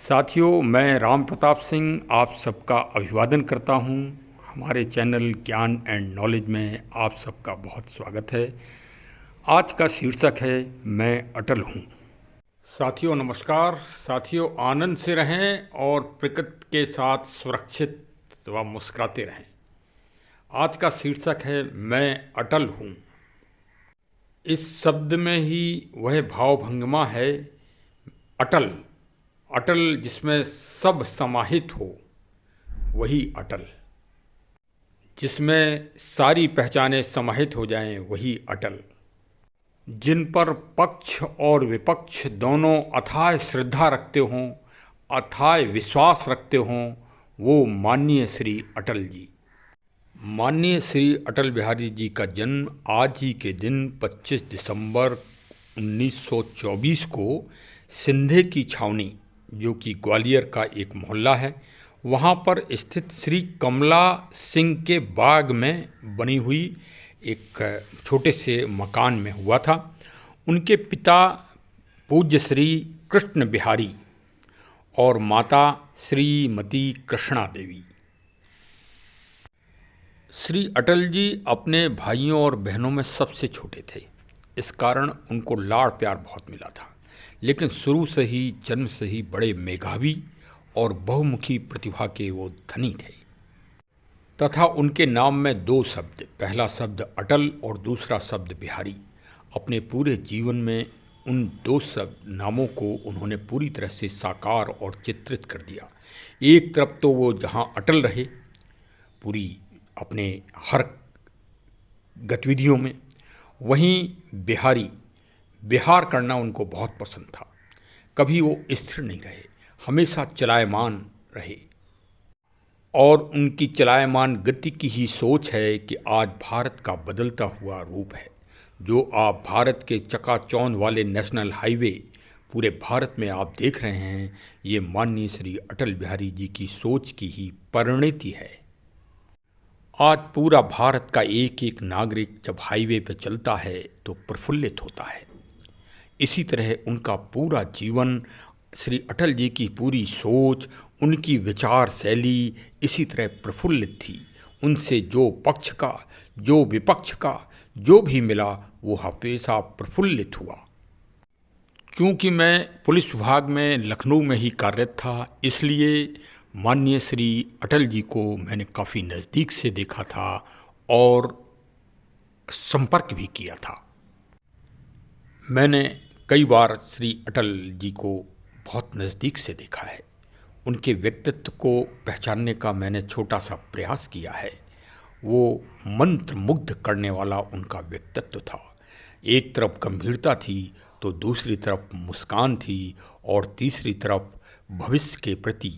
साथियों, मैं राम प्रताप सिंह आप सबका अभिवादन करता हूं। हमारे चैनल ज्ञान एंड नॉलेज में आप सबका बहुत स्वागत है। आज का शीर्षक है मैं अटल हूं। साथियों नमस्कार। साथियों, आनंद से रहें और प्रकृति के साथ सुरक्षित व मुस्कुराते रहें। आज का शीर्षक है मैं अटल हूं। इस शब्द में ही वह भावभंगिमा है, अटल। अटल जिसमें सब समाहित हो, वही अटल। जिसमें सारी पहचानें समाहित हो जाएं, वही अटल। जिन पर पक्ष और विपक्ष दोनों अथाह श्रद्धा रखते हों, अथाह विश्वास रखते हों, वो माननीय श्री अटल जी। माननीय श्री अटल बिहारी जी का जन्म आज ही के दिन 25 दिसंबर 1924 को सिंधे की छावनी, जो कि ग्वालियर का एक मोहल्ला है, वहाँ पर स्थित श्री कमला सिंह के बाग में बनी हुई एक छोटे से मकान में हुआ था। उनके पिता पूज्य श्री कृष्ण बिहारी और माता श्रीमती कृष्णा देवी। श्री अटल जी अपने भाइयों और बहनों में सबसे छोटे थे। इस कारण उनको लाड़ प्यार बहुत मिला था, लेकिन शुरू से ही, जन्म से ही बड़े मेधावी और बहुमुखी प्रतिभा के वो धनी थे तथा उनके नाम में दो शब्द, पहला शब्द अटल और दूसरा शब्द बिहारी। अपने पूरे जीवन में उन दो शब्द नामों को उन्होंने पूरी तरह से साकार और चित्रित कर दिया। एक तरफ तो वो जहाँ अटल रहे पूरी अपने हर गतिविधियों में, वहीं बिहारी, बिहार करना उनको बहुत पसंद था। कभी वो स्थिर नहीं रहे, हमेशा चलायमान रहे। और उनकी चलायमान गति की ही सोच है कि आज भारत का बदलता हुआ रूप है। जो आप भारत के चकाचौंध वाले नेशनल हाईवे पूरे भारत में आप देख रहे हैं, ये माननीय श्री अटल बिहारी जी की सोच की ही परिणति है। आज पूरा भारत का एक एक नागरिक जब हाईवे पर चलता है तो प्रफुल्लित होता है। इसी तरह उनका पूरा जीवन, श्री अटल जी की पूरी सोच, उनकी विचार शैली इसी तरह प्रफुल्लित थी। उनसे जो पक्ष का, जो विपक्ष का जो भी मिला, वो हमेशा प्रफुल्लित हुआ। क्योंकि मैं पुलिस विभाग में लखनऊ में ही कार्यरत था, इसलिए माननीय श्री अटल जी को मैंने काफ़ी नज़दीक से देखा था और संपर्क भी किया था। मैंने कई बार श्री अटल जी को बहुत नज़दीक से देखा है। उनके व्यक्तित्व को पहचानने का मैंने छोटा सा प्रयास किया है। वो मंत्र मुग्ध करने वाला उनका व्यक्तित्व था। एक तरफ गंभीरता थी तो दूसरी तरफ मुस्कान थी और तीसरी तरफ भविष्य के प्रति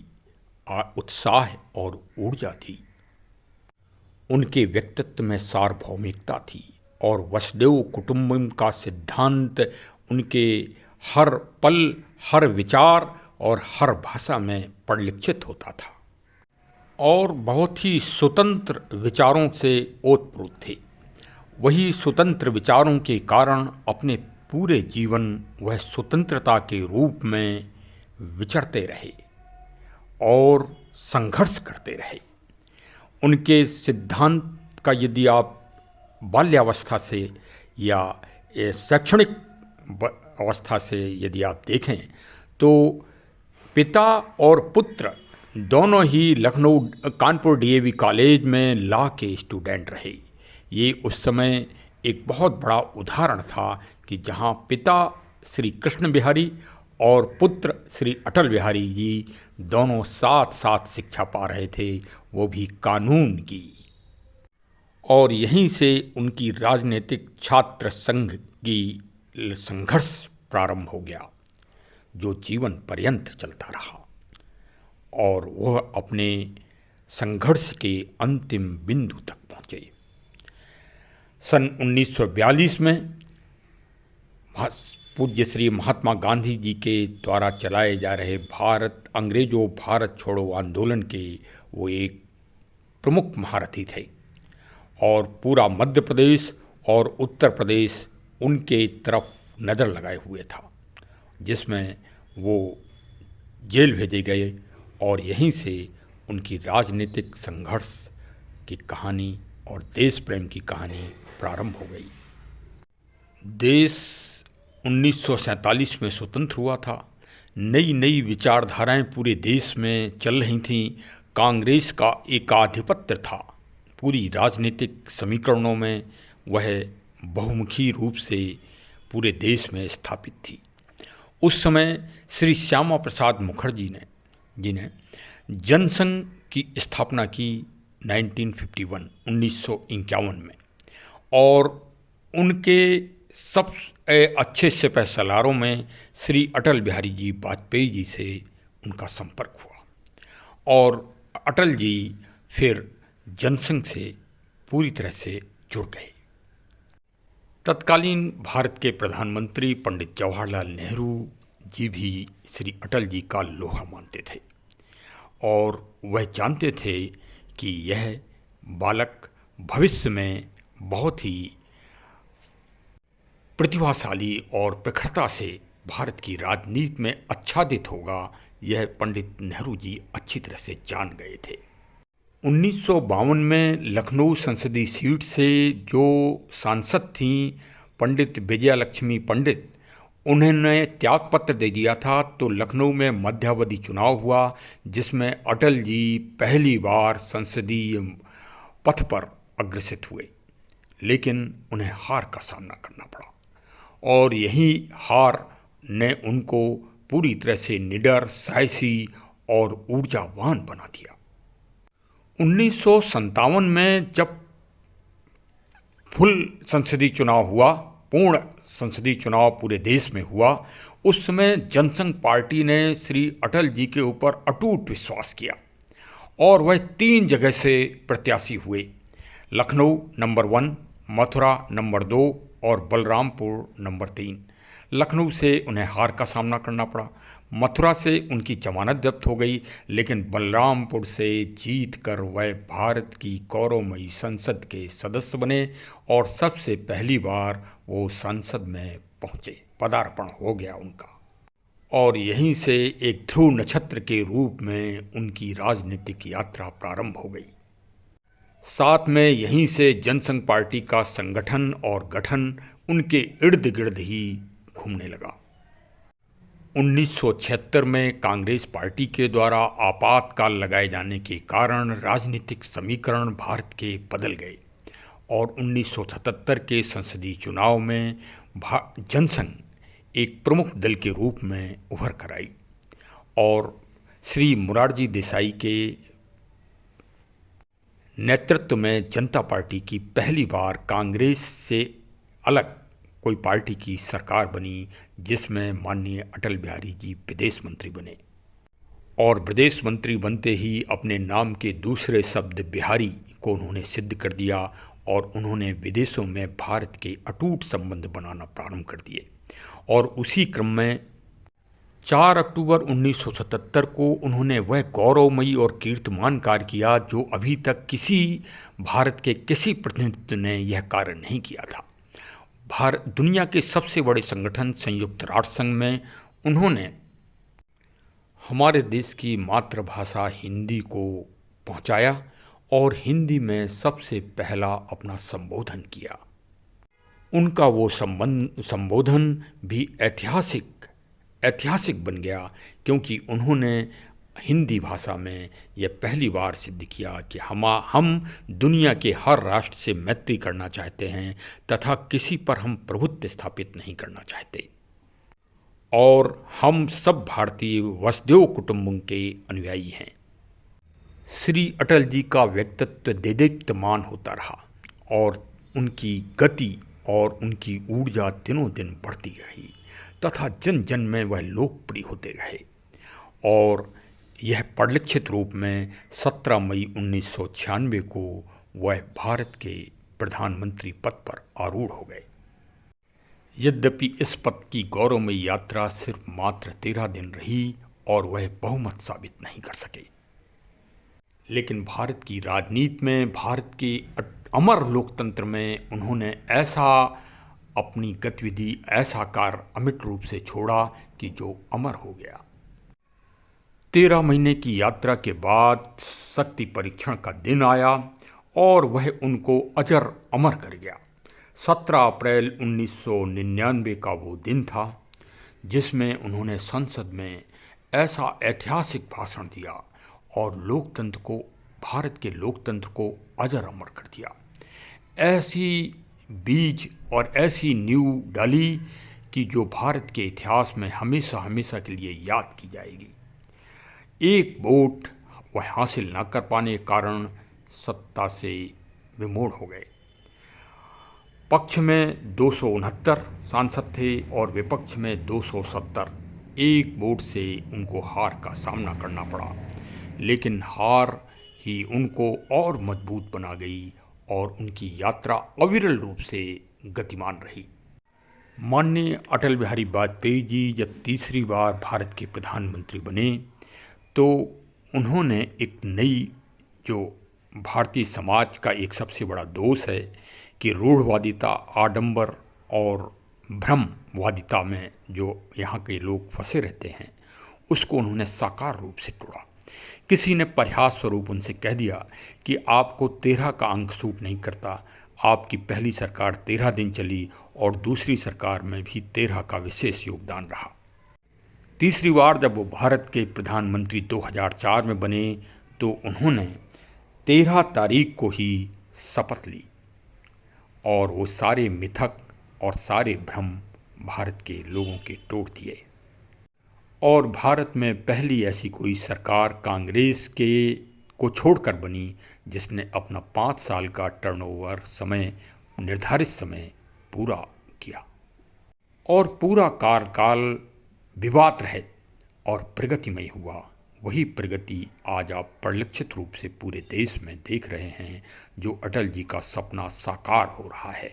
उत्साह और ऊर्जा थी। उनके व्यक्तित्व में सार्वभौमिकता थी और वसुधैव कुटुंबकम का सिद्धांत उनके हर पल, हर विचार और हर भाषा में परिलक्षित होता था। और बहुत ही स्वतंत्र विचारों से ओतप्रोत थे। वही स्वतंत्र विचारों के कारण अपने पूरे जीवन वह स्वतंत्रता के रूप में विचरते रहे और संघर्ष करते रहे। उनके सिद्धांत का यदि आप बाल्यावस्था से या शैक्षणिक अवस्था से यदि आप देखें तो पिता और पुत्र दोनों ही लखनऊ कानपुर डीएवी कॉलेज में लॉ के स्टूडेंट रहे। ये उस समय एक बहुत बड़ा उदाहरण था कि जहाँ पिता श्री कृष्ण बिहारी और पुत्र श्री अटल बिहारी जी दोनों साथ साथ शिक्षा पा रहे थे, वो भी कानून की। और यहीं से उनकी राजनीतिक छात्र संघ की संघर्ष प्रारंभ हो गया, जो जीवन पर्यंत चलता रहा और वह अपने संघर्ष के अंतिम बिंदु तक पहुँचे। सन 1942 में पूज्य श्री महात्मा गांधी जी के द्वारा चलाए जा रहे अंग्रेजों भारत छोड़ो आंदोलन के वो एक प्रमुख महारथी थे और पूरा मध्य प्रदेश और उत्तर प्रदेश उनके तरफ नज़र लगाए हुए था, जिसमें वो जेल भेजे गए और यहीं से उनकी राजनीतिक संघर्ष की कहानी और देश प्रेम की कहानी प्रारंभ हो गई। देश 1947 में स्वतंत्र हुआ था। नई नई विचारधाराएं पूरे देश में चल रही थीं। कांग्रेस का एकाधिपत्य था पूरी राजनीतिक समीकरणों में, वह बहुमुखी रूप से पूरे देश में स्थापित थी। उस समय श्री श्यामा प्रसाद मुखर्जी ने जनसंघ की स्थापना की 1951 में, और उनके सब अच्छे सिपहसालारों में श्री अटल बिहारी जी वाजपेयी जी से उनका संपर्क हुआ और अटल जी फिर जनसंघ से पूरी तरह से जुड़ गए। तत्कालीन भारत के प्रधानमंत्री पंडित जवाहरलाल नेहरू जी भी श्री अटल जी का लोहा मानते थे और वह जानते थे कि यह बालक भविष्य में बहुत ही प्रतिभाशाली और प्रखरता से भारत की राजनीति में आच्छादित होगा, यह पंडित नेहरू जी अच्छी तरह से जान गए थे। 1952 में लखनऊ संसदीय सीट से जो सांसद थीं पंडित विजयालक्ष्मी पंडित, उन्होंने त्यागपत्र दे दिया था। तो लखनऊ में मध्यावधि चुनाव हुआ जिसमें अटल जी पहली बार संसदीय पथ पर अग्रसित हुए, लेकिन उन्हें हार का सामना करना पड़ा और यही हार ने उनको पूरी तरह से निडर, साहसी और ऊर्जावान बना दिया। 1957 में जब फुल संसदीय चुनाव हुआ, पूर्ण संसदीय चुनाव पूरे देश में हुआ, उस समय जनसंघ पार्टी ने श्री अटल जी के ऊपर अटूट विश्वास किया और वह 3 जगह से प्रत्याशी हुए, लखनऊ नंबर 1, मथुरा नंबर 2 और बलरामपुर नंबर 3। लखनऊ से उन्हें हार का सामना करना पड़ा, मथुरा से उनकी जमानत जब्त हो गई, लेकिन बलरामपुर से जीत कर वह भारत की गौरवमयी संसद के सदस्य बने और सबसे पहली बार वो संसद में पहुँचे, पदार्पण हो गया उनका। और यहीं से एक ध्रुव नक्षत्र के रूप में उनकी राजनीतिक यात्रा प्रारंभ हो गई। साथ में यहीं से जनसंघ पार्टी का संगठन और गठन उनके इर्द गिर्द ही घूमने लगा। 1976 में कांग्रेस पार्टी के द्वारा आपातकाल लगाए जाने के कारण राजनीतिक समीकरण भारत के बदल गए और 1977 के संसदीय चुनाव में जनसंघ एक प्रमुख दल के रूप में उभर कर आई और श्री मोरारजी देसाई के नेतृत्व में जनता पार्टी की पहली बार कांग्रेस से अलग कोई पार्टी की सरकार बनी, जिसमें माननीय अटल बिहारी जी विदेश मंत्री बने और विदेश मंत्री बनते ही अपने नाम के दूसरे शब्द बिहारी को उन्होंने सिद्ध कर दिया और उन्होंने विदेशों में भारत के अटूट संबंध बनाना प्रारंभ कर दिए। और उसी क्रम में 4 अक्टूबर 1977 को उन्होंने वह गौरवमयी और कीर्तिमान कार्य किया जो अभी तक किसी भारत के किसी प्रतिनिधि ने यह कार्य नहीं किया था। दुनिया के सबसे बड़े संगठन संयुक्त राष्ट्र संघ में उन्होंने हमारे देश की मातृभाषा हिंदी को पहुंचाया और हिंदी में सबसे पहला अपना संबोधन किया। उनका वो संबोधन भी ऐतिहासिक बन गया क्योंकि उन्होंने हिंदी भाषा में यह पहली बार सिद्ध किया कि हम दुनिया के हर राष्ट्र से मैत्री करना चाहते हैं तथा किसी पर हम प्रभुत्व स्थापित नहीं करना चाहते और हम सब भारतीय वसुधैव कुटुंबकम के अनुयायी हैं। श्री अटल जी का व्यक्तित्व देदीप्यमान होता रहा और उनकी गति और उनकी ऊर्जा दिनों दिन बढ़ती रही तथा जन जन में वह लोकप्रिय होते रहे और यह परिलक्षित रूप में 17 मई 1996 को वह भारत के प्रधानमंत्री पद पर आरूढ़ हो गए। यद्यपि इस पद की गौरवमयी यात्रा सिर्फ मात्र 13 दिन रही और वह बहुमत साबित नहीं कर सके, लेकिन भारत की राजनीति में, भारत के अमर लोकतंत्र में उन्होंने ऐसा अपनी गतिविधि, ऐसा कार्य अमिट रूप से छोड़ा कि जो अमर हो गया। 13 महीने की यात्रा के बाद शक्ति परीक्षण का दिन आया और वह उनको अजर अमर कर गया। 17 अप्रैल 1999 का वो दिन था जिसमें उन्होंने संसद में ऐसा ऐतिहासिक भाषण दिया और लोकतंत्र को, भारत के लोकतंत्र को अजर अमर कर दिया। ऐसी बीज और ऐसी नींव डाली कि जो भारत के इतिहास में हमेशा हमेशा के लिए याद की जाएगी। एक वोट वह हासिल न कर पाने के कारण सत्ता से विमोड़ हो गए। पक्ष में 269 सांसद थे और विपक्ष में 270। एक वोट से उनको हार का सामना करना पड़ा, लेकिन हार ही उनको और मजबूत बना गई और उनकी यात्रा अविरल रूप से गतिमान रही। माननीय अटल बिहारी वाजपेयी जी जब तीसरी बार भारत के प्रधानमंत्री बने तो उन्होंने एक नई, जो भारतीय समाज का एक सबसे बड़ा दोष है कि रूढ़वादिता, आडंबर और भ्रमवादिता में जो यहाँ के लोग फंसे रहते हैं, उसको उन्होंने साकार रूप से तोड़ा। किसी ने परिहास स्वरूप उनसे कह दिया कि आपको 13 का अंक सूट नहीं करता, आपकी पहली सरकार 13 दिन चली और दूसरी सरकार में भी 13 का विशेष योगदान रहा। तीसरी बार जब वो भारत के प्रधानमंत्री 2004 में बने तो उन्होंने 13 तारीख को ही शपथ ली और वो सारे मिथक और सारे भ्रम भारत के लोगों के तोड़ दिए और भारत में पहली ऐसी कोई सरकार कांग्रेस के को छोड़कर बनी जिसने अपना 5 साल का टर्नओवर समय, निर्धारित समय पूरा किया और पूरा कार्यकाल विवाद रहित और प्रगतिमय हुआ। वही प्रगति आज आप परिलक्षित रूप से पूरे देश में देख रहे हैं, जो अटल जी का सपना साकार हो रहा है।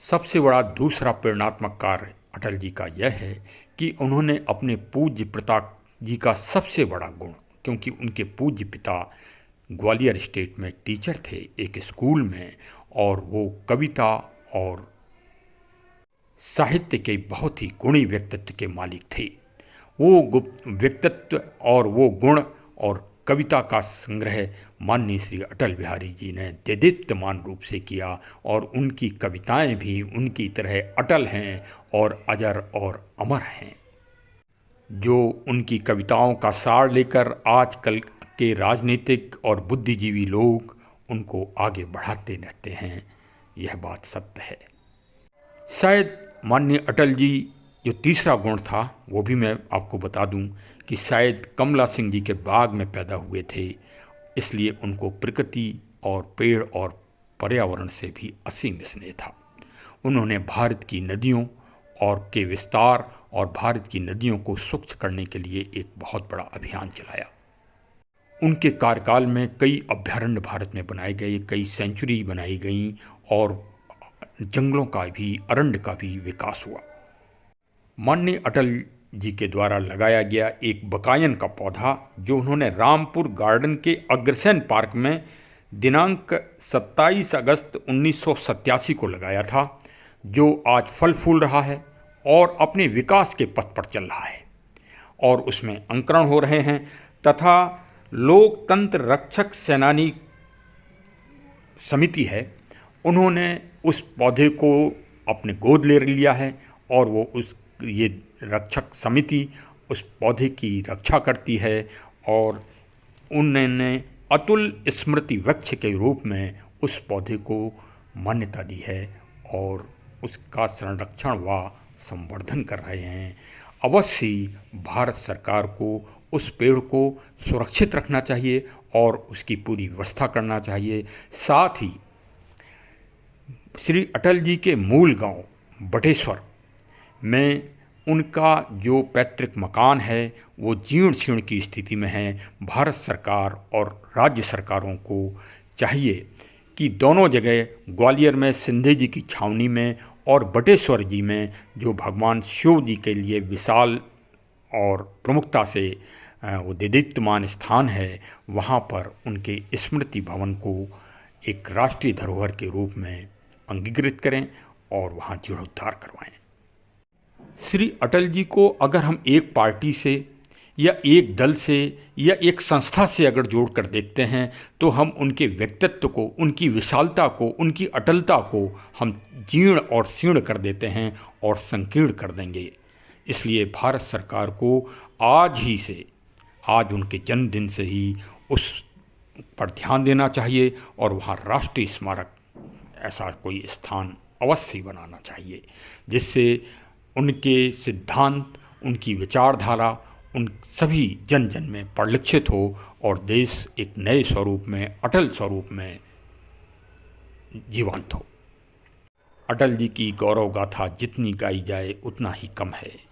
सबसे बड़ा दूसरा प्रेरणात्मक कार्य अटल जी का यह है कि उन्होंने अपने पूज्य पिता जी का सबसे बड़ा गुण, क्योंकि उनके पूज्य पिता ग्वालियर स्टेट में टीचर थे एक स्कूल में, और वो कविता और साहित्य के बहुत ही गुणी व्यक्तित्व के मालिक थे। वो व्यक्तित्व और वो गुण और कविता का संग्रह माननीय श्री अटल बिहारी जी ने देदीप्यमान रूप से किया और उनकी कविताएं भी उनकी तरह अटल हैं और अजर और अमर हैं। जो उनकी कविताओं का सार लेकर आजकल के राजनीतिक और बुद्धिजीवी लोग उनको आगे बढ़ाते रहते हैं, यह बात सत्य है। शायद माननीय अटल जी, जो तीसरा गुण था वो भी मैं आपको बता दूं कि शायद कमला सिंह जी के बाग में पैदा हुए थे, इसलिए उनको प्रकृति और पेड़ और पर्यावरण से भी असीम स्नेह था। उन्होंने भारत की नदियों और के विस्तार और भारत की नदियों को स्वच्छ करने के लिए एक बहुत बड़ा अभियान चलाया। उनके कार्यकाल में कई अभयारण्य भारत में बनाए गए, कई सेंचुरी बनाई गई और जंगलों का भी, अरण्य का भी विकास हुआ। माननीय अटल जी के द्वारा लगाया गया एक बकायन का पौधा, जो उन्होंने रामपुर गार्डन के अग्रसेन पार्क में दिनांक 27 अगस्त 1987 को लगाया था, जो आज फल फूल रहा है और अपने विकास के पथ पर चल रहा है और उसमें अंकुरण हो रहे हैं, तथा लोकतंत्र रक्षक सेनानी समिति है, उन्होंने उस पौधे को अपने गोद ले लिया है और वो ये रक्षक समिति उस पौधे की रक्षा करती है और उन्होंने अतुल स्मृति वृक्ष के रूप में उस पौधे को मान्यता दी है और उसका संरक्षण व संवर्धन कर रहे हैं। अवश्य ही भारत सरकार को उस पेड़ को सुरक्षित रखना चाहिए और उसकी पूरी व्यवस्था करना चाहिए। साथ ही श्री अटल जी के मूल गांव बटेश्वर में उनका जो पैतृक मकान है वो जीर्ण शीर्ण की स्थिति में है। भारत सरकार और राज्य सरकारों को चाहिए कि दोनों जगह, ग्वालियर में सिंधे जी की छावनी में और बटेश्वर जी में, जो भगवान शिव जी के लिए विशाल और प्रमुखता से वो देदीप्यमान स्थान है, वहाँ पर उनके स्मृति भवन को एक राष्ट्रीय धरोहर के रूप में अंगीकृत करें और वहाँ जीर्णोद्धार करवाएं। श्री अटल जी को अगर हम एक पार्टी से या एक दल से या एक संस्था से अगर जोड़ कर देखते हैं तो हम उनके व्यक्तित्व को, उनकी विशालता को, उनकी अटलता को हम जीर्ण और शीर्ण कर देते हैं और संकीर्ण कर देंगे। इसलिए भारत सरकार को आज उनके जन्मदिन से ही उस पर ध्यान देना चाहिए और वहाँ राष्ट्रीय स्मारक ऐसा कोई स्थान अवश्य बनाना चाहिए, जिससे उनके सिद्धांत, उनकी विचारधारा उन सभी जन जन में परिलक्षित हो और देश एक नए स्वरूप में, अटल स्वरूप में जीवंत हो। अटल जी की गौरव गाथा जितनी गाई जाए उतना ही कम है।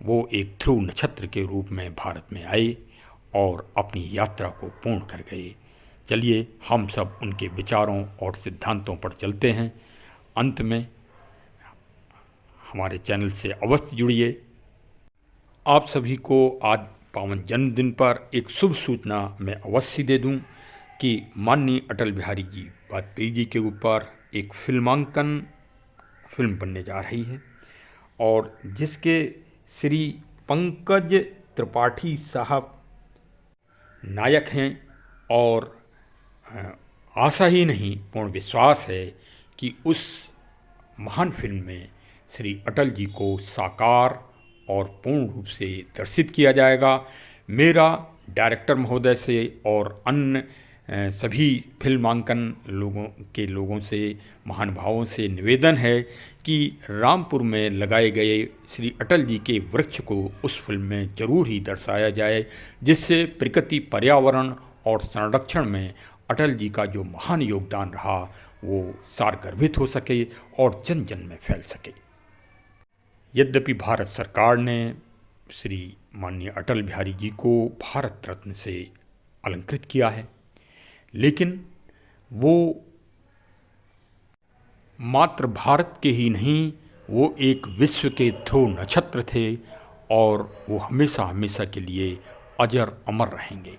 वो एक ध्रुव नक्षत्र के रूप में भारत में आए और अपनी यात्रा को पूर्ण कर गए। चलिए हम सब उनके विचारों और सिद्धांतों पर चलते हैं। अंत में हमारे चैनल से अवश्य जुड़िए। आप सभी को आज पावन जन्मदिन पर एक शुभ सूचना मैं अवश्य दे दूं कि माननीय अटल बिहारी जी वाजपेयी जी के ऊपर एक फिल्म बनने जा रही है और जिसके श्री पंकज त्रिपाठी साहब नायक हैं और आशा ही नहीं पूर्ण विश्वास है कि उस महान फिल्म में श्री अटल जी को साकार और पूर्ण रूप से दर्शित किया जाएगा। मेरा डायरेक्टर महोदय से और अन्य सभी फिल्मांकन लोगों से, महानुभावों से निवेदन है कि रामपुर में लगाए गए श्री अटल जी के वृक्ष को उस फिल्म में जरूर ही दर्शाया जाए, जिससे प्रकृति, पर्यावरण और संरक्षण में अटल जी का जो महान योगदान रहा वो सारगर्भित हो सके और जन जन में फैल सके। यद्यपि भारत सरकार ने श्री माननीय अटल बिहारी जी को भारत रत्न से अलंकृत किया है, लेकिन वो मात्र भारत के ही नहीं, वो एक विश्व के ध्रुव नक्षत्र थे और वो हमेशा हमेशा के लिए अजर अमर रहेंगे।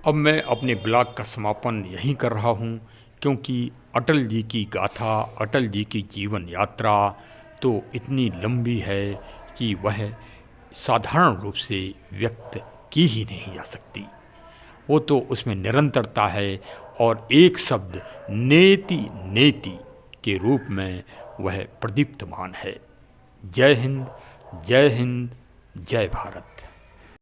अब मैं अपने ब्लॉग का समापन यहीं कर रहा हूँ, क्योंकि अटल जी की गाथा, अटल जी की जीवन यात्रा तो इतनी लंबी है कि वह साधारण रूप से व्यक्त की ही नहीं जा सकती। वो तो उसमें निरंतरता है और एक शब्द नेति नेति के रूप में वह प्रदीप्तमान है। जय हिंद, जय हिंद, जय भारत।